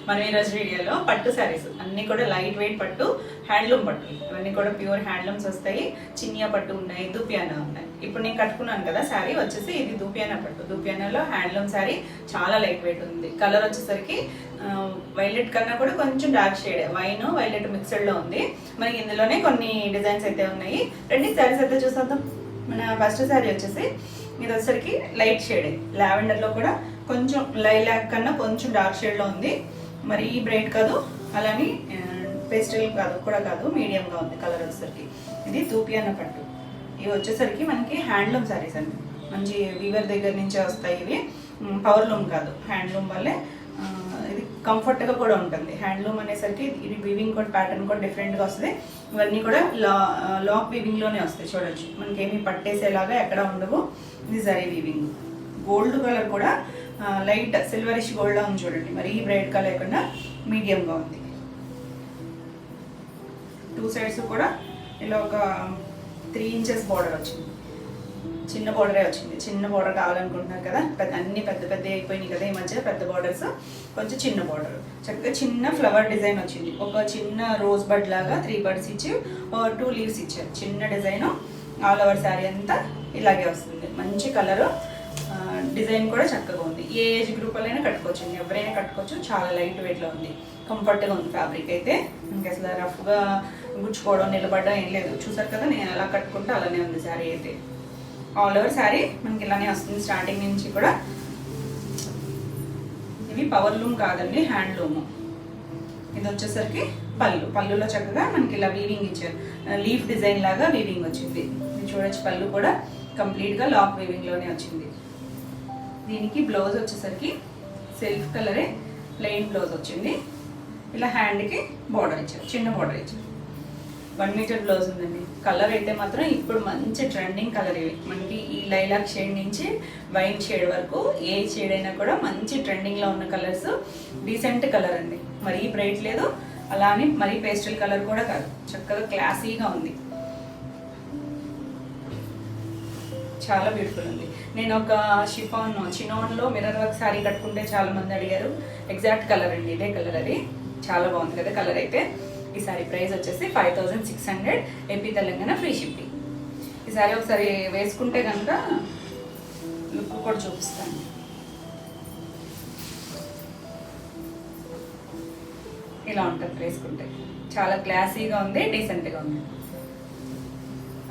మనం ఈరోజు వీడియోలో పట్టు శారీస్ అన్నీ కూడా లైట్ వెయిట్ పట్టు, హ్యాండ్లూమ్ పట్టు, ఇవన్నీ కూడా ప్యూర్ హ్యాండ్లూమ్స్ వస్తాయి. చినియా పట్టు ఉన్నాయి, దూపియానా ఉన్నాయి. ఇప్పుడు నేను కట్టుకున్నాను కదా శారీ వచ్చేసి ఇది దూపియానా పట్టు. దూపియానాలో హ్యాండ్లూమ్ శారీ చాలా లైట్ వెయిట్ ఉంది. కలర్ వచ్చేసరికి వైలెట్ కన్నా కూడా కొంచెం డార్క్ షేడ్, వైన్ వైలెట్ మిక్స్డ్లో ఉంది. మనకి ఇందులోనే కొన్ని డిజైన్స్ అయితే ఉన్నాయి. రెండు శారీస్ అయితే చూసేద్దాం. మన ఫస్ట్ శారీ వచ్చేసి ఇది వచ్చేసరికి లైట్ షేడ్, లావెండర్లో కూడా కొంచెం లైలాక్ కన్నా కొంచెం డార్క్ షేడ్లో ఉంది. మరి ఈ బ్రైట్ కాదు, అలానే పేస్టల్ కాదు కూడా కాదు, మీడియంగా ఉంది కలర్ వచ్చేసరికి. ఇది దూపియానా పట్టు. ఇవి వచ్చేసరికి మనకి హ్యాండ్లూమ్ శారీస్ అండి. మంచి వీవర్ దగ్గర నుంచే వస్తాయి. ఇవి పవర్లూమ్ కాదు, హ్యాండ్లూమ్ వల్లే ఇది కంఫర్ట్గా కూడా ఉంటుంది. హ్యాండ్లూమ్ అనేసరికి ఇది వీవింగ్ కూడా ప్యాటర్న్ కూడా డిఫరెంట్గా వస్తుంది. ఇవన్నీ కూడా లాక్ వీవింగ్లోనే వస్తాయి. చూడొచ్చు మనకేమీ పట్టేసేలాగా ఎక్కడ ఉండవు. ఇది జరీ వీవింగ్. గోల్డ్ కలర్ కూడా లైట్ సిల్వరిష్ గోల్డ్లో ఉంది చూడండి. మరి ఈ బ్రైట్ కలర్ లేకుండా మీడియంగా ఉంది. టూ సైడ్స్ కూడా ఇలా ఒక 3 ఇంచెస్ బార్డర్ వచ్చింది. చిన్న బార్డరే వచ్చింది. చిన్న బార్డర్ కావాలనుకుంటున్నారు కదా, అన్ని పెద్ద పెద్ద అయిపోయినాయి కదా ఈ మధ్య, పెద్ద బార్డర్స్ కొంచెం చిన్న బార్డర్. చక్కగా చిన్న ఫ్లవర్ డిజైన్ వచ్చింది. ఒక చిన్న రోజ్ బడ్ లాగా 3 బర్డ్స్ ఇచ్చి 2 లీవ్స్ ఇచ్చారు. చిన్న డిజైన్ ఆల్ ఓవర్ శారీ అంతా ఇలాగే వస్తుంది. మంచి కలరు, డిజైన్ కూడా చక్కగా ఉంది. ఏ ఏజ్ గ్రూప్ అయినా కట్టుకోవచ్చు, ఎవరైనా కట్టుకోవచ్చు. చాలా లైట్ వెయిట్లో ఉంది, కంఫర్ట్గా ఉంది. ఫ్యాబ్రిక్ అయితే మనకి అసలు రఫ్గా గుచ్చుకోవడం నిలబడడం ఏం లేదు. చూసారు కదా నేను ఎలా కట్టుకుంటే అలానే ఉంది శారీ అయితే. ఆల్ ఓవర్ శారీ మనకి ఇలానే వస్తుంది స్టార్టింగ్ నుంచి కూడా. ఇవి పవర్ లూమ్ కాదండి, హ్యాండ్లూమ్. ఇది వచ్చేసరికి పళ్ళు. పళ్ళులో చక్కగా మనకి ఇలా వీవింగ్ ఇచ్చారు. లీఫ్ డిజైన్ లాగా వీవింగ్ వచ్చింది. ఇది చూడొచ్చు, పళ్ళు కూడా కంప్లీట్గా లాక్ వీవింగ్లోనే వచ్చింది. దీనికి బ్లౌజ్ వచ్చేసరికి సెల్ఫ్ కలరే ప్లెయిన్ బ్లౌజ్ వచ్చింది. ఇలా హ్యాండ్కి బార్డర్ ఇచ్చారు, చిన్న బార్డర్ ఇచ్చారు. 1 మీటర్ బ్లౌజ్ ఉందండి. కలర్ అయితే మాత్రం ఇప్పుడు మంచి ట్రెండింగ్ కలర్. ఇవి మనకి ఈ లైలాక్ షేడ్ నుంచి వైన్ షేడ్ వరకు ఏ షేడ్ అయినా కూడా మంచి ట్రెండింగ్లో ఉన్న కలర్స్. డీసెంట్ కలర్ అండి, మరీ బ్రైట్ లేదు, అలా అని మరీ పేస్టల్ కలర్ కూడా కాదు. చక్కగా క్లాసీగా ఉంది, చాలా బ్యూటిఫుల్ ఉంది. నేను ఒక చినాన్లో మిర్రర్ వర్క్ శారీ కట్టుకుంటే చాలా మంది అడిగారు. ఎగ్జాక్ట్ కలర్ అండి, ఇదే కలర్. అది చాలా బాగుంది కదా కలర్ అయితే. ఈ సారీ ప్రైస్ వచ్చేసి 5600, ఏపీ తెలంగాణ ఫ్రీ షిప్పింగ్. ఈ సారీ ఒకసారి వేసుకుంటే కనుక లుక్ కూడా చూపిస్తాను. ఇలా ఉంటుంది వేసుకుంటే, చాలా క్లాసీగా ఉంది, డీసెంట్గా ఉంది.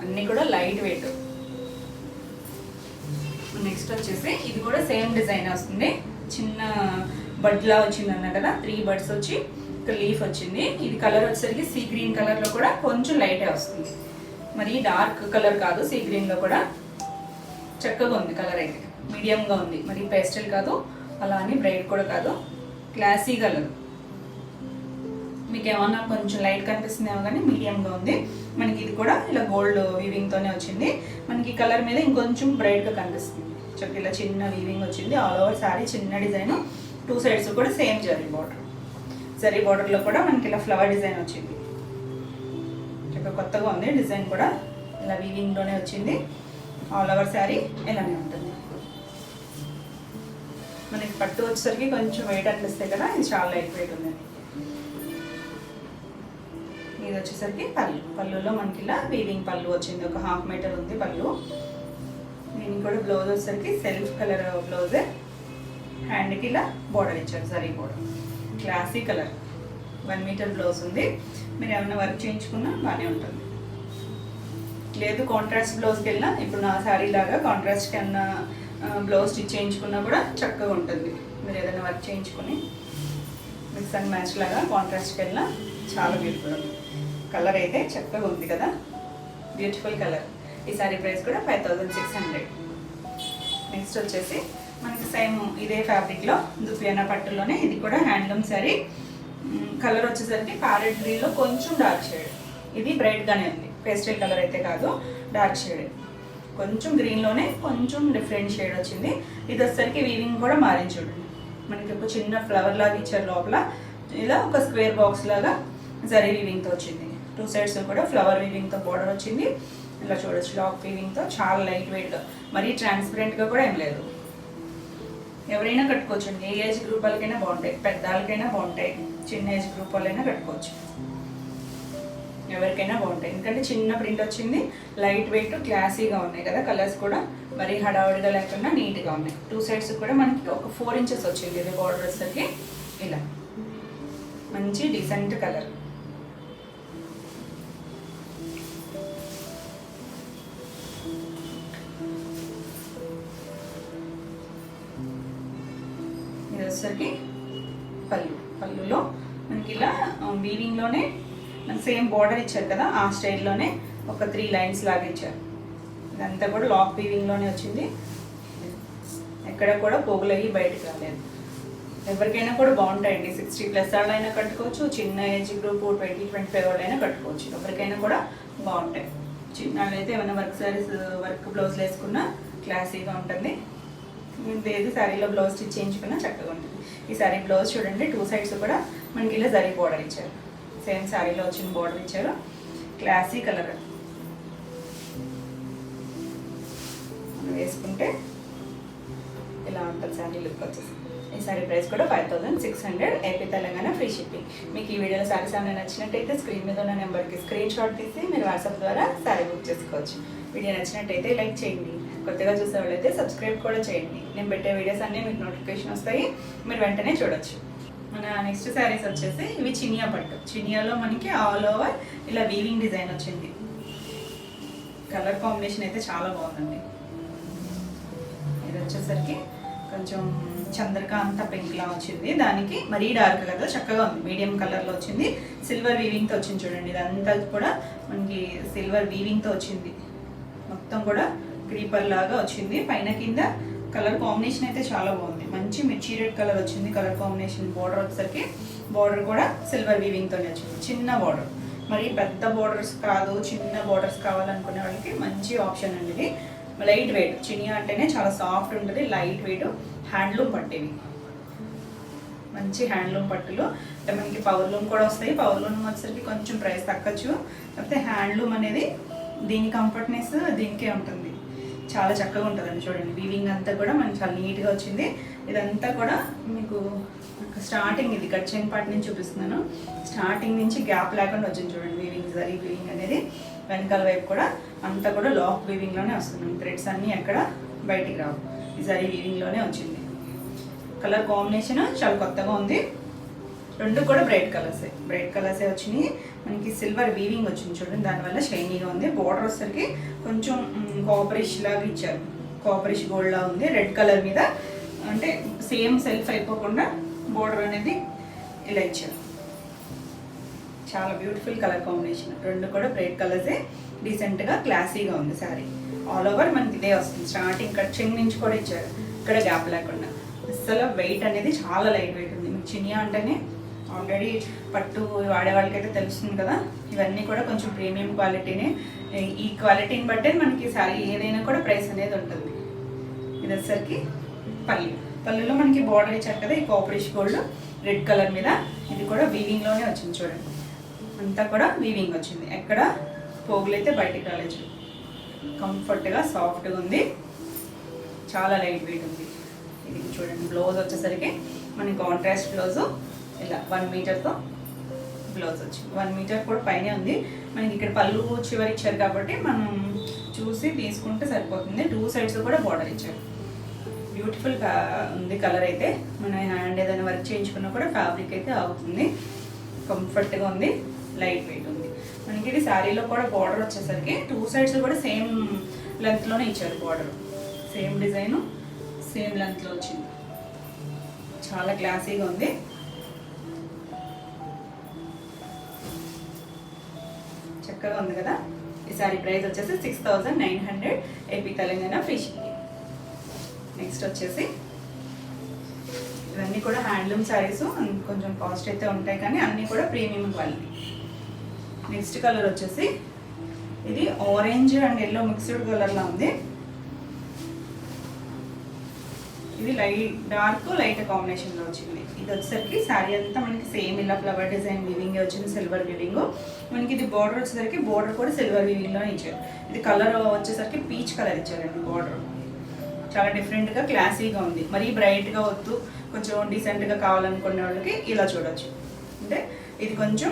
అన్నీ కూడా లైట్ వెయిట్. నెక్స్ట్ వచ్చేసి ఇది కూడా సేమ్ డిజైన్ వస్తుంది. చిన్న బడ్లా వచ్చింది అన్న కదా, 3 బర్డ్స్ వచ్చి ఒక లీఫ్ వచ్చింది. ఇది కలర్ వచ్చేసరికి సీ గ్రీన్ కలర్లో కూడా కొంచెం లైటే వస్తుంది. మరి డార్క్ కలర్ కాదు, సీ గ్రీన్లో కూడా చక్కగా ఉంది కలర్ అయితే. మీడియంగా ఉంది, మరి పేస్టల్ కాదు, అలా అని బ్రైట్ కూడా కాదు, క్లాసీ కలర్. మీకు ఏమన్నా కొంచెం లైట్ కనిపిస్తుందేమో కానీ మీడియంగా ఉంది. మనకి ఇది కూడా ఇలా గోల్డ్ వీవింగ్తోనే వచ్చింది. మనకి కలర్ మీద ఇంకొంచెం బ్రైట్గా కనిపిస్తుంది. చక్క ఇలా చిన్న వీవింగ్ వచ్చింది. ఆల్ ఓవర్ శారీ చిన్న డిజైన్. 2 సైడ్స్ కూడా సేమ్ జరీ బార్డర్. జరీ బార్డర్లో కూడా మనకి ఇలా ఫ్లవర్ డిజైన్ వచ్చింది. చక్కగా కొత్తగా ఉంది డిజైన్ కూడా. ఇలా వీవింగ్లోనే వచ్చింది. ఆల్ ఓవర్ శారీ ఇలానే ఉంటుంది. మనకి పట్టు వచ్చేసరికి కొంచెం వెయిట్ అనిపిస్తాయి కదా, ఇది చాలా లైట్ వెయిట్ ఉంది. ఇది వచ్చేసరికి పళ్ళు. పళ్ళులో మనకి ఇలా వీవింగ్ పళ్ళు వచ్చింది. ఒక 1/2 మీటర్ ఉంది పళ్ళు. దీనికి కూడా బ్లౌజ్ వచ్చేసరికి సెల్ఫ్ కలర్ బ్లౌజే. హ్యాండ్కి ఇలా బార్డర్ ఇచ్చారు, zari border. Classy colour. 1 metre blouse ఉంది. మీరు ఏమైనా వర్క్ చేయించుకున్నా బాగానే ఉంటుంది. లేదు కాంట్రాస్ట్ బ్లౌజ్కి వెళ్ళినా, ఇప్పుడు నా శారీ లాగా కాంట్రాస్ట్కి అన్న బ్లౌజ్ స్టిచ్ చేయించుకున్నా కూడా చక్కగా ఉంటుంది. మీరు ఏదైనా వర్క్ చేయించుకొని మిక్స్ అండ్ మ్యాచ్ లాగా కాంట్రాస్ట్కి వెళ్ళినా చాలా బ్యూటిఫుల్ ఉంది. కలర్ అయితే చక్కగా ఉంది కదా, బ్యూటిఫుల్ కలర్. ఈ సారీ ప్రైస్ కూడా 5600. నెక్స్ట్ వచ్చేసి మనకి సేమ్ ఇదే ఫ్యాబ్రిక్లో దుపియానా పట్టులోనే ఇది కూడా హ్యాండ్లూమ్ శారీ. కలర్ వచ్చేసరికి ప్యారెట్ గ్రీన్లో కొంచెం డార్క్ షేడ్. ఇది బ్రైట్గానే ఉంది, పేస్టల్ కలర్ అయితే కాదు, డార్క్ షేడ్. కొంచెం గ్రీన్లోనే కొంచెం డిఫరెంట్ షేడ్ వచ్చింది. ఇది వచ్చేసరికి వీవింగ్ కూడా మారింది చూడండి. మనకి ఒక చిన్న ఫ్లవర్ లాగా ఇచ్చారు లోపల. ఇలా ఒక స్క్వేర్ బాక్స్ లాగా జరీ వీవింగ్తో వచ్చింది. 2 సైడ్స్ కూడా ఫ్లవర్ వీవింగ్తో బార్డర్ వచ్చింది. ఇలా చూడొచ్చు, లాక్ వీవింగ్తో చాలా లైట్ వెయిట్గా, మరీ ట్రాన్స్పరెంట్గా కూడా ఏం లేదు. ఎవరైనా కట్టుకోవచ్చు, ఏ ఏజ్ గ్రూప్ వాళ్ళకైనా బాగుంటాయి, పెద్దవాళ్ళకైనా బాగుంటాయి, చిన్న ఏజ్ గ్రూప్ వాళ్ళైనా కట్టుకోవచ్చు, ఎవరికైనా బాగుంటాయి. ఎందుకంటే చిన్న ప్రింట్ వచ్చింది, లైట్ వెయిట్, క్లాసీగా ఉన్నాయి కదా. కలర్స్ కూడా మరీ హడావుడిగా లేకుండా నీట్గా ఉన్నాయి. 2 సైడ్స్ కూడా మనకి ఒక 4 ఇంచెస్ వచ్చింది. ఇది బార్డర్ వచ్చేసరికి ఇలా మంచి డీసెంట్ కలర్. ఇది వచ్చేసరికి పళ్ళులో మనకి ఇలా వీవింగ్లోనే సేమ్ బార్డర్ ఇచ్చారు కదా, ఆ స్టైల్లోనే ఒక 3 లైన్స్ లాగా ఇచ్చారు. ఇదంతా కూడా లాక్ వీవింగ్లోనే వచ్చింది, ఎక్కడ కూడా పోగులయ్యి బయటకు రాలేదు. ఎవరికైనా కూడా బాగుంటాయండి. 60+ వాళ్ళైనా కట్టుకోవచ్చు, చిన్న ఏజ్ గ్రూప్ 20-25 వాళ్ళైనా కట్టుకోవచ్చు, ఎవరికైనా కూడా బాగుంటాయి. చిన్న వాళ్ళైతే ఏమైనా వర్క్ బ్లౌజ్లు వేసుకున్నా క్లాసీగా ఉంటుంది. ఏది శారీలో బ్లౌజ్ స్టిచ్ చేయించుకున్నా చక్కగా ఉంటుంది. ఈ శారీ బ్లౌజ్ చూడండి, 2 సైడ్స్ కూడా మనకి ఇలా జరీ బోర్డర్ ఇచ్చారు. సేమ్ శారీలో వచ్చిన బోర్డర్ ఇచ్చారు. క్లాసీ కలర్ వేసుకుంటే ఇలా ఉంటుంది శారీ లుక్ వచ్చేసి. ఈ శారీ ప్రైస్ కూడా 5600, ఏపీ తెలంగాణ, ఫ్రీ షిప్పింగ్. మీకు ఈ వీడియోలో శారీస్ ఏమైనా నచ్చినట్టయితే స్క్రీన్ మీద ఉన్న నెంబర్కి స్క్రీన్ షాట్ తీసి మీరు వాట్సాప్ ద్వారా శారీ బుక్ చేసుకోవచ్చు. వీడియో నచ్చినట్టయితే లైక్ చేయండి, కొత్తగా చూసే వాళ్ళైతే సబ్స్క్రైబ్ కూడా చేయండి. నేను పెట్టే వీడియోస్ అన్నీ మీకు నోటిఫికేషన్ వస్తాయి, మీరు వెంటనే చూడొచ్చు. మన నెక్స్ట్ శారీస్ వచ్చేసి ఇవి చినియా పట్టు. చినియాలో మనకి ఆల్ ఓవర్ ఇలా వీవింగ్ డిజైన్ వచ్చింది. కలర్ కాంబినేషన్ అయితే చాలా బాగుందండి. ఇది వచ్చేసరికి కొంచెం చంద్రకాంత పింక్లా వచ్చింది, దానికి మరీ డార్క్ కదా, చక్కగా ఉంది. మీడియం కలర్లో వచ్చింది, సిల్వర్ వీవింగ్తో వచ్చింది చూడండి. ఇదంతా కూడా మనకి సిల్వర్ వీవింగ్తో వచ్చింది, మొత్తం కూడా క్రీపర్ లాగా వచ్చింది. పైన కింద కలర్ కాంబినేషన్ అయితే చాలా బాగుంది, మంచి మిర్చి రెడ్ కలర్ వచ్చింది కలర్ కాంబినేషన్. బార్డర్ వచ్చేసరికి బార్డర్ కూడా సిల్వర్ వీవింగ్తోనే వచ్చింది. చిన్న బార్డర్, మరి పెద్ద బార్డర్స్ కాదు, చిన్న బార్డర్స్ కావాలనుకునే వాళ్ళకి మంచి ఆప్షన్ అండి ఇది. లైట్ వెయిట్, చినియా అంటేనే చాలా సాఫ్ట్ ఉంటుంది, లైట్ వెయిట్, హ్యాండ్లూమ్ పట్టేవి, మంచి హ్యాండ్లూమ్ పట్టులు. అంటే మనకి పవర్లూమ్ కూడా వస్తాయి. పవర్లూమ్ వచ్చేసరికి కొంచెం ప్రైస్ తగ్గచ్చు, కాకపోతే హ్యాండ్లూమ్ అనేది దీని కంఫర్ట్నెస్ దీనికే ఉంటుంది, చాలా చక్కగా ఉంటుందండి. చూడండి వీవింగ్ అంతా కూడా మనకి చాలా నీట్గా వచ్చింది. ఇదంతా కూడా మీకు స్టార్టింగ్, ఇది కట్ చేయని పార్ట్ నుంచి చూపిస్తున్నాను, స్టార్టింగ్ నుంచి గ్యాప్ లేకుండా వచ్చింది చూడండి వీవింగ్. జరీ వీవింగ్ అనేది వెనకాల వైపు కూడా అంతా కూడా లాక్ వీవింగ్లోనే వస్తుంది. థ్రెడ్స్ అన్నీ ఎక్కడ బయటికి రావు, ఈ జరీ వీవింగ్లోనే వచ్చింది. కలర్ కాంబినేషన్ చాలా కొత్తగా ఉంది. రెండు కూడా బ్రైట్ కలర్సే వచ్చినాయి. మనకి సిల్వర్ వీవింగ్ వచ్చింది చూడండి, దానివల్ల షైనీగా ఉంది. బార్డర్ వచ్చేసరికి కొంచెం కాపరిష్ లాగా ఇచ్చారు, కాపరిష్ గోల్డ్ లా ఉంది. రెడ్ కలర్ మీద అంటే సేమ్ సెల్ఫ్ అయిపోకుండా బార్డర్ అనేది ఇలా ఇచ్చారు. చాలా బ్యూటిఫుల్ కలర్ కాంబినేషన్. రెండు కూడా బ్రైట్ కలర్సే, డీసెంట్గా క్లాసీగా ఉంది శారీ. ఆల్ ఓవర్ మనకి ఇదే వస్తుంది. స్టార్టింగ్ కట్ చెంగ్ నుంచి కూడా ఇచ్చారు, ఇక్కడ గ్యాప్ లేకుండా. అసలు వెయిట్ అనేది చాలా లైట్ వెయిట్ ఉంది. మీకు చినియా అంటేనే ఆల్రెడీ పట్టు వాడే వాళ్ళకైతే తెలుస్తుంది కదా, ఇవన్నీ కూడా కొంచెం ప్రీమియం క్వాలిటీనే. ఈ క్వాలిటీని బట్టే మనకి శారీ ఏదైనా కూడా ప్రైస్ అనేది ఉంటుంది. ఇది వచ్చేసరికి పళ్ళులో మనకి బార్డర్ ఇచ్చారు కదా, ఈ కాపరిష్ గోల్డ్ రెడ్ కలర్ మీద. ఇది కూడా వీవింగ్లోనే వచ్చింది చూడండి, అంతా కూడా వీవింగ్ వచ్చింది, ఎక్కడ పోగులు అయితే బయటికి రాలేదు. కంఫర్ట్గా సాఫ్ట్గా ఉంది, చాలా లైట్ వెయిట్ ఉంది. ఇది చూడండి బ్లౌజ్ వచ్చేసరికి మనకి కాంట్రాస్ట్ బ్లౌజు ఇలా 1 మీటర్తో బ్లౌజ్ వచ్చింది. 1 మీటర్ కూడా పైనే ఉంది. మనకి ఇక్కడ పళ్ళు చివరి ఇచ్చారు కాబట్టి మనం చూసి తీసుకుంటే సరిపోతుంది. 2 సైడ్స్ కూడా బార్డర్ ఇచ్చారు. బ్యూటిఫుల్గా ఉంది కలర్ అయితే. మన హ్యాండ్ ఏదైనా వర్క్ చేయించుకున్నా కూడా ఫ్యాబ్రిక్ అయితే అవుతుంది, కంఫర్ట్గా ఉంది, లైట్ వెయిట్ ఉంది. మనకి ఇది శారీలో కూడా బార్డర్ వచ్చేసరికి 2 సైడ్స్ కూడా సేమ్ లెంత్లోనే ఇచ్చారు. బార్డర్ సేమ్ డిజైను, సేమ్ లెంత్లో వచ్చింది, చాలా క్లాసీగా ఉంది. చక్కగా ఉంది కదా. ఈ శారీ ప్రైస్ వచ్చేసి 6900, AP Telangana, free shipping. Next వచ్చేసి ఇవన్నీ కూడా హ్యాండ్లూమ్ శారీస్, కొంచెం కాస్ట్ అయితే ఉంటాయి కానీ అన్నీ కూడా ప్రీమియం క్వాలిటీ. నెక్స్ట్ కలర్ వచ్చేసి ఇది ఆరెంజ్ అండ్ ఎల్లో మిక్స్డ్ కలర్లో ఉంది. ఇది డార్క్ లైట్ కాంబినేషన్లో వచ్చింది. ఇది వచ్చేసరికి శారీ అంతా మనకి సేమ్ ఇలా ఫ్లవర్ డిజైన్ వీవింగ్ వచ్చింది, సిల్వర్ వీవింగ్. మనకి ఇది బార్డర్ వచ్చేసరికి బార్డర్ కూడా సిల్వర్ వీవింగ్లో ఇచ్చారు. ఇది కలర్ వచ్చేసరికి పీచ్ కలర్ ఇచ్చారండి బార్డర్. చాలా డిఫరెంట్గా క్లాసీగా ఉంది. మరీ బ్రైట్గా వద్దు, కొంచెం డీసెంట్గా కావాలనుకునే వాళ్ళకి ఇలా చూడొచ్చు. అంటే ఇది కొంచెం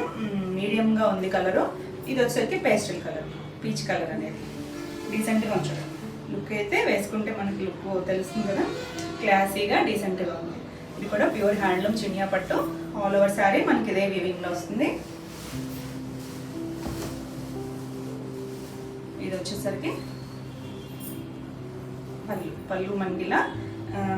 మీడియంగా ఉంది కలరు. ఇది వచ్చేసరికి పేస్టల్ కలర్, పీచ్ కలర్ అనేది డీసెంట్గా ఉంచాడు. లుక్ అయితే వేసుకుంటే మనకి లుక్ తెలుస్తుంది కదా, క్లాసీగా డీసెంట్గా ఉంది. ఇది కూడా ప్యూర్ హ్యాండ్లూమ్ చినియా పట్టు. ఆల్ ఓవర్ శారీ మనకి ఇదే వీవింగ్లో వస్తుంది. ఇది వచ్చేసరికి పళ్ళు మనకి ఇలా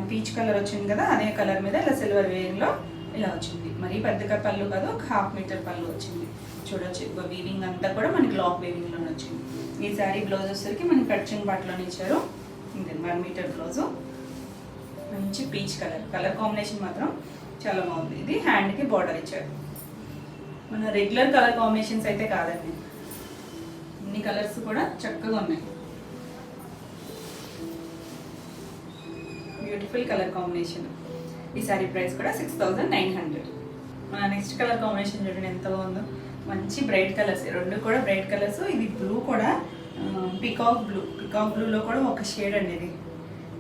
పీచ్ కలర్ వచ్చింది కదా, అదే కలర్ మీద ఇలా సిల్వర్ వేయింగ్లో ఇలా వచ్చింది. మరీ పెద్దగా పళ్ళు కాదు, ఒక 1/2 మీటర్ పళ్ళు వచ్చింది. చూడొచ్చు, వీవింగ్ అంతా కూడా మనకి లాక్ వీవింగ్లోనే వచ్చింది. ఈ శారీ బ్లౌజ్ వచ్చేసరికి మనకి కట్చింగ్ పాటలోనే ఇచ్చారు. ఇంతే 1 మీటర్ బ్లౌజు. మంచి పీచ్ కలర్ కాంబినేషన్ మాత్రం చాలా బాగుంది. ఇది హ్యాండ్కి బార్డర్ ఇచ్చారు. మన రెగ్యులర్ కలర్ కాంబినేషన్స్ అయితే కాదండి, అన్ని కలర్స్ కూడా చక్కగా ఉన్నాయి. Beautiful colour combination. ఈ సారీ ప్రైస్ కూడా 6900. మన నెక్స్ట్ కలర్ కాంబినేషన్ చూడండి ఎంత బాగుందో. మంచి బ్రైట్ కలర్స్, రెండు కూడా బ్రైట్ కలర్స్. ఇది బ్లూ కూడా పికాక్ బ్లూలో కూడా ఒక షేడ్ అండి. ఇది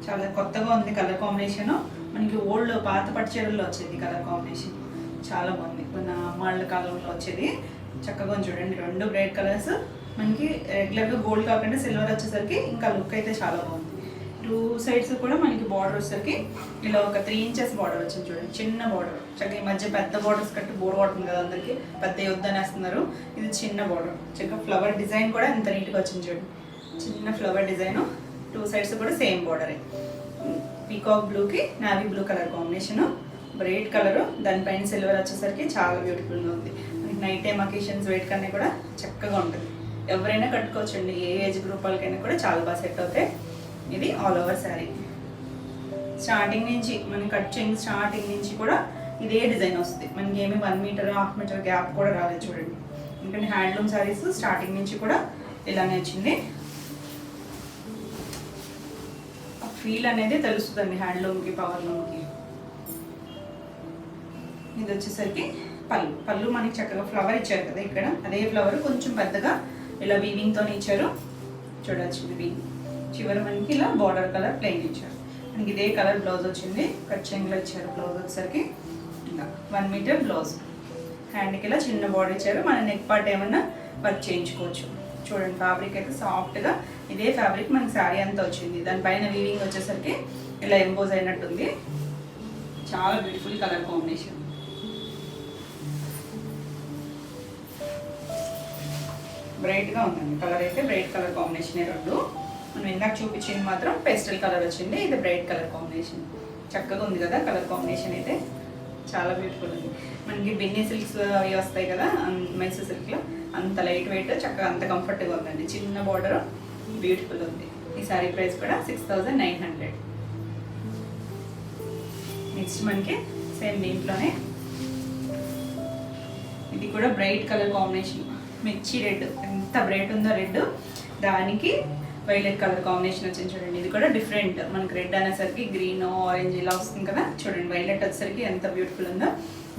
చాలా కొత్తగా ఉంది కలర్ కాంబినేషన్. మనకి ఓల్డ్ పాత పట్టు చీరల్లో వచ్చేది కలర్ కాంబినేషన్, చాలా బాగుంది. మన అమ్మాళ్ళ కాలంలో వచ్చేది. చక్కగా చూడండి, రెండు బ్రైట్ కలర్స్. మనకి రెగ్యులర్గా గోల్డ్ కాకుండా సిల్వర్ వచ్చేసరికి ఇంకా లుక్ అయితే చాలా బాగుంది. 2 సైడ్స్ కూడా మనకి బార్డర్ వచ్చేసరికి ఇలా ఒక 3 ఇంచెస్ బార్డర్ వచ్చింది చూడండి, చిన్న బార్డర్. చక్కగా ఈ మధ్య పెద్ద బార్డర్స్ కట్టి బోర్ కొడుతుంది కదా అందరికి, పెద్ద యుద్ధానేస్తున్నారు. ఇది చిన్న బార్డర్, చక్కగా ఫ్లవర్ డిజైన్ కూడా ఎంత నీట్గా వచ్చింది చూడండి, చిన్న ఫ్లవర్ డిజైన్. 2 సైడ్స్ కూడా సేమ్ బార్డరే. పీకాక్ బ్లూకి navy blue colour combination, bright colour. దానిపైన సిల్వర్ వచ్చేసరికి చాలా బ్యూటిఫుల్గా ఉంది. మనకి నైట్ టైం అకేషన్స్ వెయిట్ కన్నా కూడా చక్కగా ఉంటుంది. ఎవరైనా కట్టుకోవచ్చండి, ఏ ఏజ్ గ్రూప్ వాళ్ళకైనా కూడా చాలా బాగా సెట్ అవుతాయి. ఇది ఆల్ ఓవర్ శారీ. స్టార్టింగ్ నుంచి మనకి కట్చింగ్ స్టార్టింగ్ నుంచి కూడా ఇదే డిజైన్ వస్తుంది. మనకి ఏమి 1 మీటర్ 1/2 మీటర్ గ్యాప్ కూడా రాలేదు చూడండి. ఎందుకంటే హ్యాండ్లూమ్ శారీస్ స్టార్టింగ్ నుంచి కూడా ఇలానే వచ్చింది. ఫీల్ అనేది తెలుస్తుందండి హ్యాండ్లూమ్కి, పవర్లూమ్కి. ఇది వచ్చేసరికి పళ్ళు మనకి చక్కగా ఫ్లవర్ ఇచ్చారు కదా ఇక్కడ, అదే ఫ్లవర్ కొంచెం పెద్దగా ఇలా వీవింగ్తో ఇచ్చారు. చూడవచ్చు, వీవింగ్ చివరి మనకి ఇలా బార్డర్ కలర్ ప్లెయిన్ ఇచ్చారు. మనకి ఇదే కలర్ బ్లౌజ్ వచ్చింది, కట్చింగ్లో ఇచ్చారు. బ్లౌజ్ వచ్చేసరికి ఇలా 1 మీటర్ బ్లౌజ్. హ్యాండ్కి ఇలా చిన్న బార్డర్ ఇచ్చారు. మన నెక్ పార్ట్ ఏమన్నా వర్క్ చేయించుకోవచ్చు. చూడండి, ఫ్యాబ్రిక్ అయితే సాఫ్ట్గా ఇదే ఫ్యాబ్రిక్ మనకి శారీ అంతా వచ్చింది. దానిపైన వీవింగ్ వచ్చేసరికి ఇలా ఎంపోజ్ అయినట్టుంది. చాలా బ్యూటిఫుల్ కలర్ కాంబినేషన్. బ్రైట్గా ఉందండి కలర్ అయితే, బ్రైట్ కలర్ కాంబినేషన్. రెండు మనం ఇందాక చూపించింది మాత్రం పేస్టల్ కలర్ వచ్చింది, ఇది బ్రైట్ కలర్ కాంబినేషన్. చక్కగా ఉంది కదా కలర్ కాంబినేషన్ అయితే, చాలా బ్యూటిఫుల్ ఉంది. మనకి బిన్నీ సిల్క్స్ అవి వస్తాయి కదా మైసూర్ సిల్క్లో, అంత లైట్ వెయిట్, చక్కగా అంత కంఫర్ట్గా ఉందండి. చిన్న బార్డర్, బ్యూటిఫుల్ ఉంది. ఈ సారీ ప్రైస్ కూడా 6900. నెక్స్ట్ మనకి సేమ్ దీంట్లోనే ఇది కూడా బ్రైట్ కలర్ కాంబినేషన్. మిర్చి రెడ్, ఎంత బ్రైట్ ఉందో రెడ్, దానికి వైలెట్ కలర్ కాంబినేషన్ వచ్చింది చూడండి. ఇది కూడా డిఫరెంట్. మనకి రెడ్ అనేసరికి గ్రీన్ ఆరెంజ్ ఇలా వస్తుంది కదా, చూడండి వైలెట్ వచ్చేసరికి ఎంత బ్యూటిఫుల్ ఉందో.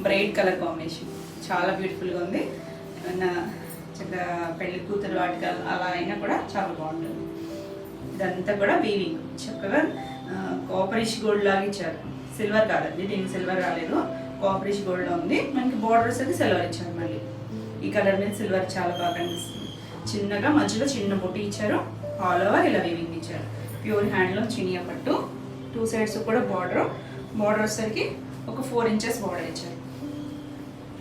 బ్రైట్ కలర్ కాంబినేషన్ చాలా బ్యూటిఫుల్గా ఉంది. ఏమన్నా చక్కగా పెళ్లి కూతురు వాటికి అలా అయినా కూడా చాలా బాగుంటుంది. ఇదంతా కూడా వీవింగ్, చక్కగా కాపరిష్ గోల్డ్ లాగా ఇచ్చారు. సిల్వర్ కాదండి, దీనికి సిల్వర్ రాలేదు, కాపరిష్ గోల్డ్లో ఉంది. మనకి బార్డర్ వచ్చేసి సిల్వర్ ఇచ్చారు. మళ్ళీ ఈ కలర్ మీద సిల్వర్ చాలా బాగా కనిపిస్తుంది. చిన్నగా మధ్యలో చిన్న బొట్టి ఇచ్చారు. ఆల్ ఓవర్ ఇలా వీవింగ్ ఇచ్చారు. ప్యూర్ హ్యాండ్లూమ్ చినియా పట్టు. 2 సైడ్స్ కూడా బార్డర్ వచ్చేసరికి ఒక 4 ఇంచెస్ బార్డర్ ఇచ్చారు.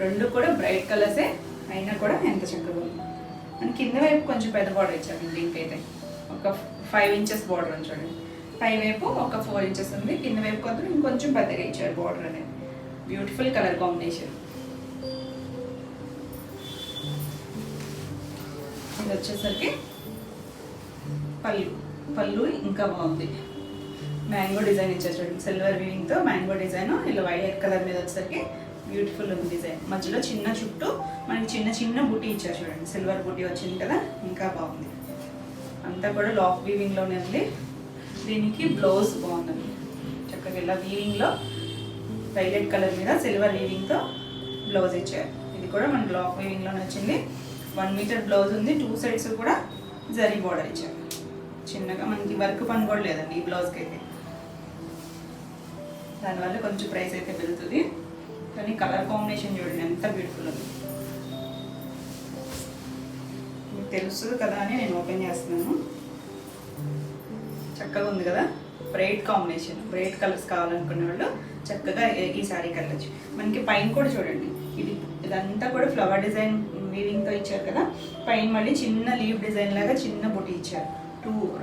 రెండు కూడా బ్రైట్ కలర్సే అయినా కూడా ఎంత చక్కగా ఉంది. మన కింద వైపు కొంచెం పెద్ద బార్డర్ ఇచ్చారు. దీనికైతే ఒక 5 ఇంచెస్ బార్డర్ అని చూడండి. పై వైపు ఒక 4 ఇంచెస్ ఉంది, కింద వైపు కొంచెం ఇంకొంచెం పెద్దగా ఇచ్చారు బార్డర్ అనేది. Beautiful colour combination. ఇది వచ్చేసరికి పళ్ళు ఇంకా బాగుంది. మ్యాంగో డిజైన్ ఇచ్చారు చూడండి, సిల్వర్ వీవింగ్తో మ్యాంగో డిజైన్. ఇలా వైలెట్ కలర్ మీద వచ్చేసరికి బ్యూటిఫుల్ ఉంది డిజైన్. మధ్యలో చిన్న చుట్టూ మనకి చిన్న చిన్న బుటీ ఇచ్చారు చూడండి, సిల్వర్ బుటీ వచ్చింది కదా, ఇంకా బాగుంది. అంతా కూడా లాక్ వీవింగ్లోనే ఉంది. దీనికి బ్లౌజ్ బాగుందండి, చక్కగా ఇలా వీవింగ్లో వైలెట్ కలర్ మీద సిల్వర్ వీవింగ్తో బ్లౌజ్ ఇచ్చారు. ఇది కూడా మనకి లాక్ వీవింగ్లోనే వచ్చింది. 1 మీటర్ బ్లౌజ్ ఉంది. 2 సైడ్స్ కూడా జరీ బార్డర్ ఇచ్చారు. చిన్నగా మనకి వర్క్ పని కూడా లేదండి ఈ బ్లౌజ్కి అయితే. దానివల్ల కొంచెం ప్రైస్ అయితే పెరుగుతుంది, కానీ కలర్ కాంబినేషన్ చూడండి ఎంత బ్యూటిఫుల్ ఉంది. మీకు తెలుస్తుంది కదా అని నేను ఓపెన్ చేస్తున్నాను. చక్కగా ఉంది కదా, బ్రైట్ కాంబినేషన్. బ్రైట్ కలర్స్ కావాలనుకునే వాళ్ళు చక్కగా ఈ శారీకి వెళ్ళచ్చు. మనకి పైన కూడా చూడండి, ఇదంతా కూడా ఫ్లవర్ డిజైన్ వీవింగ్తో ఇచ్చారు కదా. పైన మళ్ళీ చిన్న లీవ్ డిజైన్ లాగా చిన్న బుట్టి ఇచ్చారు.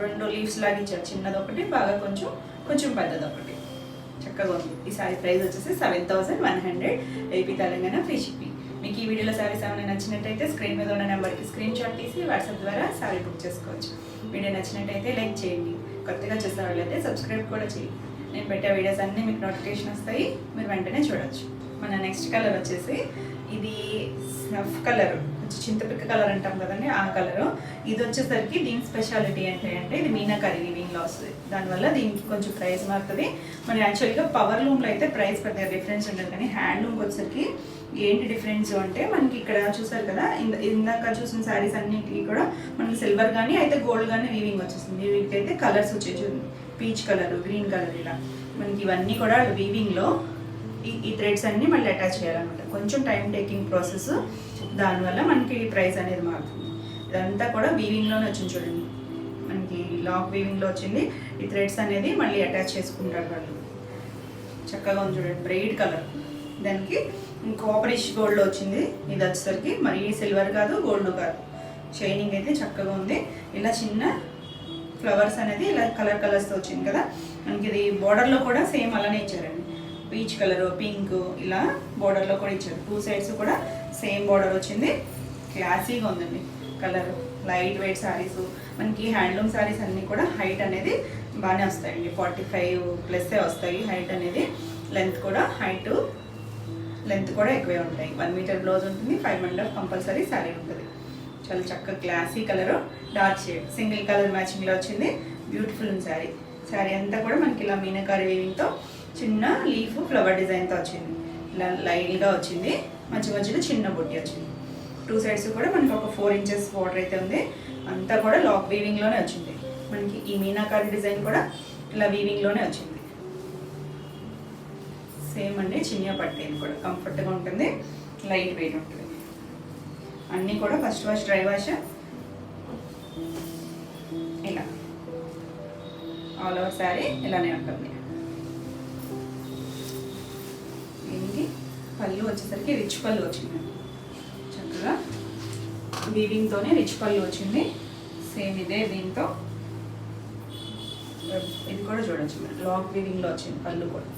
రెండు లీవ్స్ లాగా ఇచ్చారు, చిన్నది ఒకటి, బాగా కొంచెం పెద్దది ఒకటి. చక్కగా ఉంది. ఈ శారీ ప్రైస్ వచ్చేసి 7100 ఏపీ తెలంగాణ ఫ్రీ షిప్పింగ్. మీకు ఈ వీడియోలో శారీస్ ఏమైనా నచ్చినట్టయితే స్క్రీన్ మీద ఉన్న నెంబర్కి స్క్రీన్ షాట్ తీసి వాట్సాప్ ద్వారా శారీ బుక్ చేసుకోవచ్చు. వీడియో నచ్చినట్టయితే లైక్ చేయండి, కొత్తగా చూసే వాళ్ళైతే సబ్స్క్రైబ్ కూడా చేయండి. నేను పెట్టే వీడియోస్ అన్నీ మీకు నోటిఫికేషన్ వస్తాయి, మీరు వెంటనే చూడవచ్చు. మన నెక్స్ట్ కలర్ వచ్చేసి ఇది స్నఫ్ కలర్, కొంచెం చింతపిక్క కలర్ అంటాం కదండి, ఆ కలరు. ఇది వచ్చేసరికి దీని స్పెషాలిటీ ఏంటంటే ఇది మీనాకరీ వీవింగ్లో వస్తుంది. దానివల్ల దీనికి కొంచెం ప్రైస్ మారుతుంది. మరి యాక్చువల్గా పవర్ లూమ్లో అయితే ప్రైస్ పెద్దగా డిఫరెన్స్ ఉండదు, కానీ హ్యాండ్ లూమ్కి వచ్చేసరికి ఏంటి డిఫరెన్స్ అంటే మనకి ఇక్కడ చూసారు కదా, ఇందాక చూసిన శారీస్ అన్నిటికీ కూడా మనకి సిల్వర్ కానీ అయితే గోల్డ్ కానీ వీవింగ్ వచ్చేస్తుంది. వీవింగ్ అయితే కలర్స్ వచ్చేసి పీచ్ కలర్, గ్రీన్ కలర్, ఇలా మనకి ఇవన్నీ కూడా వీవింగ్లో ఈ థ్రెడ్స్ అన్నీ మళ్ళీ అటాచ్ చేయాలన్నమాట. కొంచెం టైం టేకింగ్ ప్రాసెస్, దానివల్ల మనకి ప్రైస్ అనేది మారుతుంది. ఇదంతా కూడా వీవింగ్లోనే వచ్చింది చూడండి, మనకి లాక్ వీవింగ్లో వచ్చింది. ఈ థ్రెడ్స్ అనేది మళ్ళీ అటాచ్ చేసుకుంటారు వాళ్ళు. చక్కగా ఉంది చూడండి, బ్రైట్ కలర్. దానికి కాపరిష్ గోల్డ్లో వచ్చింది. ఇది వచ్చేసరికి మరీ సిల్వర్ కాదు, గోల్డ్ కాదు, షైనింగ్ అయితే చక్కగా ఉంది. ఇలా చిన్న ఫ్లవర్స్ అనేది ఇలా కలర్స్తో వచ్చింది కదా. మనకి ఇది బోర్డర్లో కూడా సేమ్ అలానే ఇచ్చారండి, పీచ్ కలర్, పింక్, ఇలా బోర్డర్లో కూడా ఇచ్చారు. 2 సైడ్స్ కూడా సేమ్ బోర్డర్ వచ్చింది. క్లాసీగా ఉందండి కలర్. లైట్ వెయిట్ శారీస్, మనకి హ్యాండ్లూమ్ శారీస్ అన్నీ కూడా హైట్ అనేది బాగానే వస్తాయండి, 45+ వస్తాయి హైట్ అనేది. లెంత్ కూడా ఎక్కువే ఉంటాయి. 1 మీటర్ బ్లౌజ్ ఉంటుంది, 5 కంపల్సరీ శారీ ఉంటుంది. చాలా చక్కగా classy colour, dark shade, single colour మ్యాచింగ్లో వచ్చింది. బ్యూటిఫుల్ ఉంది శారీ. శారీ అంతా కూడా మనకి ఇలా మీనాకరీ వీవింగ్తో చిన్న లీఫ్ ఫ్లవర్ డిజైన్తో వచ్చింది. ఇలా లైన్గా వచ్చింది, మధ్యలో చిన్న బొట్టి వచ్చింది. 2 సైడ్స్ కూడా మనకి ఒక 4 ఇంచెస్ బోర్డర్ అయితే ఉంది. అంతా కూడా లాక్ వీవింగ్లోనే వచ్చింది. మనకి ఈ మీనాకరీ డిజైన్ కూడా ఇలా వీవింగ్లోనే వచ్చింది. సేమ్ అండి, చిన్న పట్టేది కూడా కంఫర్ట్గా ఉంటుంది, లైట్ వెయిట్ ఉంటుంది. అన్నీ కూడా ఫస్ట్ వాష్, డ్రై వాష్. ఇలా ఆల్ ఓవర్ శారీ ఇలానే ఉంటుంది. దీనికి పళ్ళు వచ్చేసరికి రిచ్ పళ్ళు వచ్చింది, చక్కగా వీవింగ్తోనే రిచ్ పళ్ళు వచ్చింది. సేమ్ ఇదే దీంతో ఇది కూడా చూడొచ్చు, లాక్ వీవింగ్లో వచ్చింది. పళ్ళు కూడా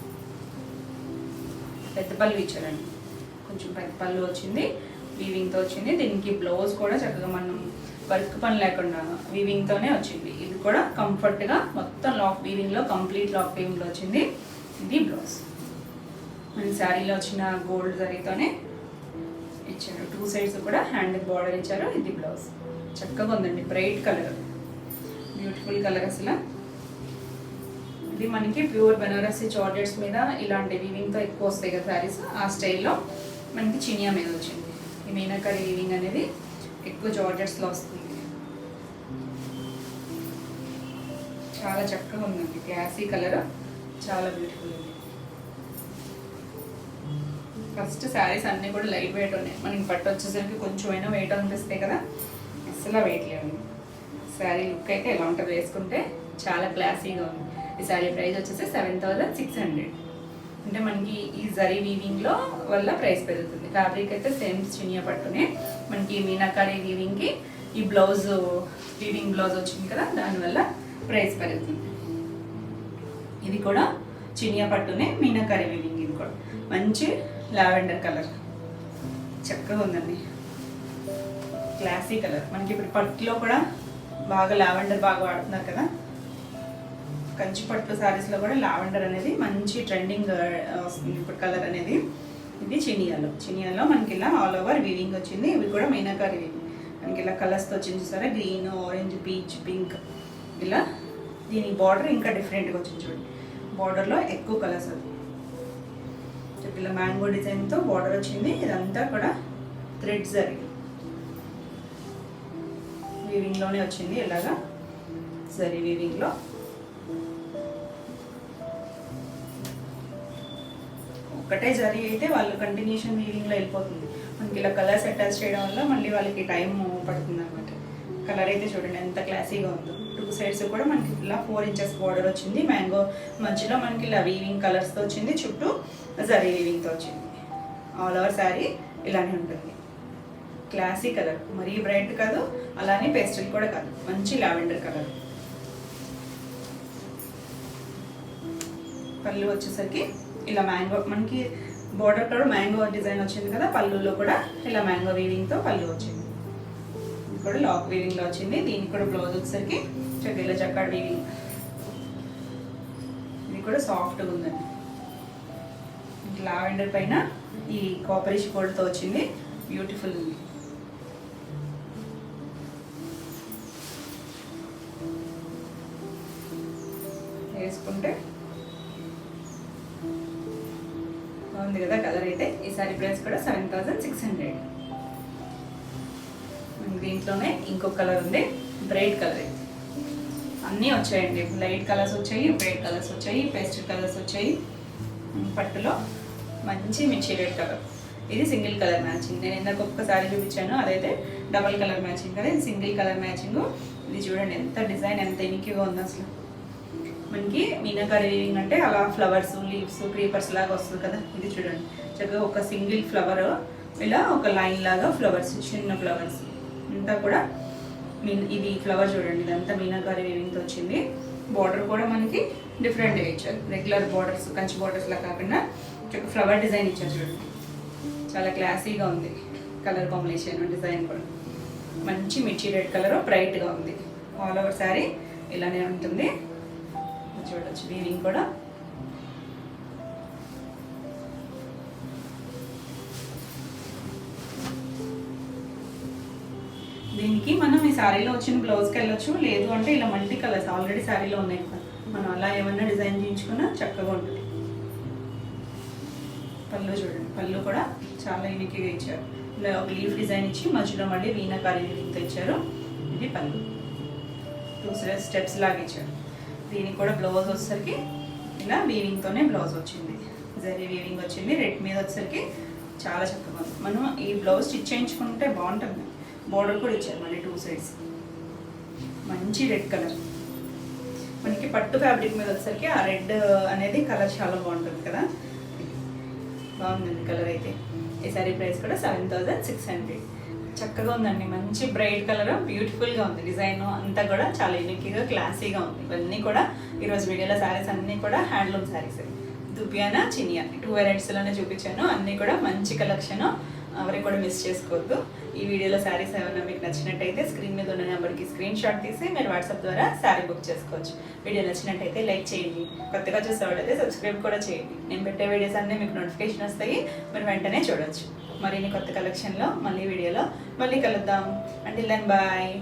పెద్ద పళ్ళు ఇచ్చారండి, కొంచెం పెద్ద పళ్ళు వచ్చింది, వీవింగ్తో వచ్చింది. దీనికి బ్లౌజ్ కూడా చక్కగా మనం వర్క్ పని లేకుండా వీవింగ్తోనే వచ్చింది. ఇది కూడా కంఫర్ట్గా మొత్తం లాక్ వీవింగ్లో, కంప్లీట్ లాక్ వీవింగ్లో వచ్చింది. ఇది బ్లౌజ్. మన శారీలో వచ్చిన గోల్డ్ జరీతోనే ఇచ్చారు. 2 సైడ్స్ కూడా హ్యాండ్ బార్డర్ ఇచ్చారు. ఇది బ్లౌజ్. చక్కగా ఉందండి, బ్రైట్ కలర్, బ్యూటిఫుల్ కలర్ అసలు. ఇది మనకి ప్యూర్ బెనారసీ జార్జెట్స్ మీద ఇలాంటి వీవింగ్తో ఎక్కువ వస్తాయి కదా శారీస్, ఆ స్టైల్లో మనకి చినియా మీద వచ్చింది. ఈ మీనాకరీ వీవింగ్ అనేది ఎక్కువ జార్జెట్స్లో వస్తుంది. చాలా చక్కగా ఉందండి, క్లాసీ కలర్, చాలా బ్యూటిఫుల్ ఉంది. ఫస్ట్ శారీస్ అన్నీ కూడా లైట్ వెయిట్ ఉన్నాయి. మనకి పట్టు వచ్చేసరికి కొంచెమైనా వెయిట్ అనిపిస్తాయి కదా, అసలు వెయిట్ లేవు. శారీ లుక్ అయితే ఎలా ఉంటుంది వేసుకుంటే, చాలా క్లాసీగా ఉంది. ఈ శారీ ప్రైస్ వచ్చేసి 7600. అంటే మనకి ఈ జరీ వీవింగ్లో వల్ల ప్రైస్ పెరుగుతుంది. ఫ్యాబ్రిక్ అయితే సేమ్ చినియా పట్టునే. మనకి మీనాకరీ వీవింగ్కి ఈ బ్లౌజ్ వీవింగ్ బ్లౌజ్ వచ్చింది కదా, దానివల్ల ప్రైస్ పెరుగుతుంది. ఇది కూడా చినియా పట్టునే, మీనాకరీ వీవింగ్. ఇది కూడా మంచి లావెండర్ కలర్, చక్కగా ఉందండి, క్లాసీ కలర్. మనకి ఇప్పుడు పట్టులో కూడా బాగా లావెండర్ బాగా వాడుతున్నారు కదా, కంచి పట్టు శారీస్లో కూడా లావెండర్ అనేది మంచి ట్రెండింగ్ వస్తుంది ఇప్పుడు కలర్ అనేది. ఇది చినియాలో మనకి ఇలా ఆల్ ఓవర్ వీవింగ్ వచ్చింది. ఇవి కూడా మీనాకరీ వీవింగ్. మనకి ఇలా కలర్స్తో వచ్చింది చూసారా, గ్రీన్, ఆరెంజ్, పీచ్, పింక్. ఇలా దీని బార్డర్ ఇంకా డిఫరెంట్గా వచ్చింది చూడండి, బార్డర్లో ఎక్కువ కలర్స్. అది ఇలా మ్యాంగో డిజైన్తో బార్డర్ వచ్చింది. ఇదంతా కూడా థ్రెడ్స్ జరీ వీవింగ్లోనే వచ్చింది. ఇలాగా జరీ వీవింగ్లో. ఒక్కటే జరీ అయితే వాళ్ళు కంటిన్యూషన్ వీవింగ్లో వెళ్ళిపోతుంది. మనకి ఇలా కలర్స్ అటాచ్ చేయడం వల్ల మళ్ళీ వాళ్ళకి టైం పడుతుంది అనమాట. కలర్ అయితే చూడండి ఎంత క్లాసీగా ఉందో. 2 సైడ్స్ కూడా మనకి ఇలా 4 ఇంచెస్ బార్డర్ వచ్చింది. మ్యాంగో మధ్యలో మనకి ఇలా వీవింగ్ కలర్స్తో వచ్చింది, చుట్టూ జరీ వీవింగ్తో వచ్చింది. ఆల్ ఓవర్ శారీ ఇలానే ఉంటుంది. క్లాసీ కలర్, మరీ బ్రైట్ కాదు, అలానే పేస్టల్ కూడా కాదు, మంచి లావెండర్ కలర్. పళ్ళు వచ్చేసరికి ఇలా మ్యాంగో, మనకి బోర్డర్ కూడా మ్యాంగో డిజైన్ వచ్చింది కదా, పళ్ళులో కూడా ఇలా మ్యాంగో వీవింగ్తో పళ్ళు వచ్చింది. ఇది కూడా లాక్ వీవింగ్లో వచ్చింది. దీనికి కూడా బ్లౌజ్ వచ్చేసరికి ఇలా జకాడ్ వీవింగ్. ఇది కూడా సాఫ్ట్గా ఉందండి. లావెండర్ పైన ఈ కాపరిష్ గోల్డ్తో వచ్చింది, బ్యూటిఫుల్ ఉంది. వేసుకుంటే బాగుంది కదా కలర్ అయితే. ఈ సారీ ప్రైస్ కూడా 7600. దీంట్లోనే ఇంకొక కలర్ ఉంది, బ్రైట్ కలర్. అన్నీ వచ్చాయండి, లైట్ కలర్స్ వచ్చాయి, బ్రైట్ కలర్స్ వచ్చాయి, పేస్టల్ కలర్స్ వచ్చాయి. పట్టులో మంచి మిర్చి రెడ్ కలర్. ఇది సింగిల్ కలర్ మ్యాచింగ్. నేను ఇందాక ఒక్కసారి చూపించాను, అదైతే డబల్ కలర్ మ్యాచింగ్ కదా, ఇది సింగిల్ కలర్ మ్యాచింగ్. ఇది చూడండి ఎంత డిజైన్, ఎంత ఎనికిగా ఉంది అసలు. మనకి మీనాకారి వీవింగ్ అంటే అలా ఫ్లవర్స్, లీవ్స్, క్రీపర్స్ లాగా వస్తుంది కదా. ఇది చూడండి చక్కగా ఒక సింగిల్ ఫ్లవర్, ఇలా ఒక లైన్ లాగా ఫ్లవర్స్, చిన్న ఫ్లవర్స్ అంతా కూడా. ఇది ఫ్లవర్ చూడండి, ఇదంతా మీనాకారి వీవింగ్తో వచ్చింది. బార్డర్ కూడా మనకి డిఫరెంట్గా ఇచ్చారు, రెగ్యులర్ బార్డర్స్, కంచి బార్డర్స్ లా కాకుండా చక్కగా ఫ్లవర్ డిజైన్ ఇచ్చారు చూడండి. చాలా క్లాసీగా ఉంది కలర్ కాంబినేషన్, డిజైన్ కూడా మంచి మిర్చి రెడ్ కలర్, బ్రైట్గా ఉంది. ఆల్ ఓవర్ శారీ ఇలానే ఉంటుంది. చూడొచ్చు వీవింగ్ కూడా. దీనికి మనం ఈ శారీలో వచ్చిన బ్లౌజ్కి వెళ్ళొచ్చు, లేదు అంటే ఇలా మల్టీ కలర్స్ ఆల్రెడీ శారీలో ఉన్నాయి కదా, మనం అలా ఏమన్నా డిజైన్ చేయించుకున్నా చక్కగా ఉంటుంది. పళ్ళు చూడండి, పళ్ళు కూడా చాలా యూనిక్గా ఇచ్చారు. ఇలా ఒక లీఫ్ డిజైన్ ఇచ్చి మధ్యలో మళ్ళీ వీణాకారి వీవింగ్తో ఇచ్చారు. ఇది పళ్ళు 2 స్టెప్స్ లాగా ఇచ్చారు. దీనికి కూడా బ్లౌజ్ వచ్చేసరికి ఇలా వీవింగ్తోనే బ్లౌజ్ వచ్చింది, జరీ వీవింగ్ వచ్చింది. రెడ్ మీద వచ్చేసరికి చాలా చక్కగా ఉంది. మనం ఈ బ్లౌజ్ స్టిచ్ చేయించుకుంటే బాగుంటుంది. బోర్డర్ కూడా ఇచ్చారు మళ్ళీ 2 సైడ్స్. మంచి రెడ్ కలర్, మనకి పట్టు ఫ్యాబ్రిక్ మీద వచ్చేసరికి ఆ రెడ్ అనేది కలర్ చాలా బాగుంటుంది కదా. బాగుందండి కలర్ అయితే. ఈ సారీ ప్రైస్ కూడా 7600. చక్కగా ఉందండి, మంచి బ్రైట్ కలర్, బ్యూటిఫుల్గా ఉంది. డిజైన్ అంతా కూడా చాలా యూనిక్గా, క్లాసీగా ఉంది. ఇవన్నీ కూడా ఈరోజు వీడియోలో శారీస్ అన్నీ కూడా హ్యాండ్లూమ్ శారీస్. దుపియానా, చినియా 2 వెరైటీస్లోనే చూపించాను. అన్నీ కూడా మంచి కలెక్షన్, ఎవరికి కూడా మిస్ చేసుకోవద్దు. ఈ వీడియోలో శారీస్ ఏమైనా మీకు నచ్చినట్టయితే స్క్రీన్ మీద ఉన్న నెంబర్కి స్క్రీన్ షాట్ తీసి మీరు వాట్సాప్ ద్వారా శారీ బుక్ చేసుకోవచ్చు. వీడియో నచ్చినట్టయితే లైక్ చేయండి, కొత్తగా చూసేవాళ్ళైతే సబ్స్క్రైబ్ కూడా చేయండి. నేను పెట్టే వీడియోస్ అన్నీ మీకు నోటిఫికేషన్ వస్తాయి, మీరు వెంటనే చూడొచ్చు. మరిన్ని కొత్త కలెక్షన్లో మళ్ళీ వీడియోలో మళ్ళీ కలుద్దాం. Until then bye.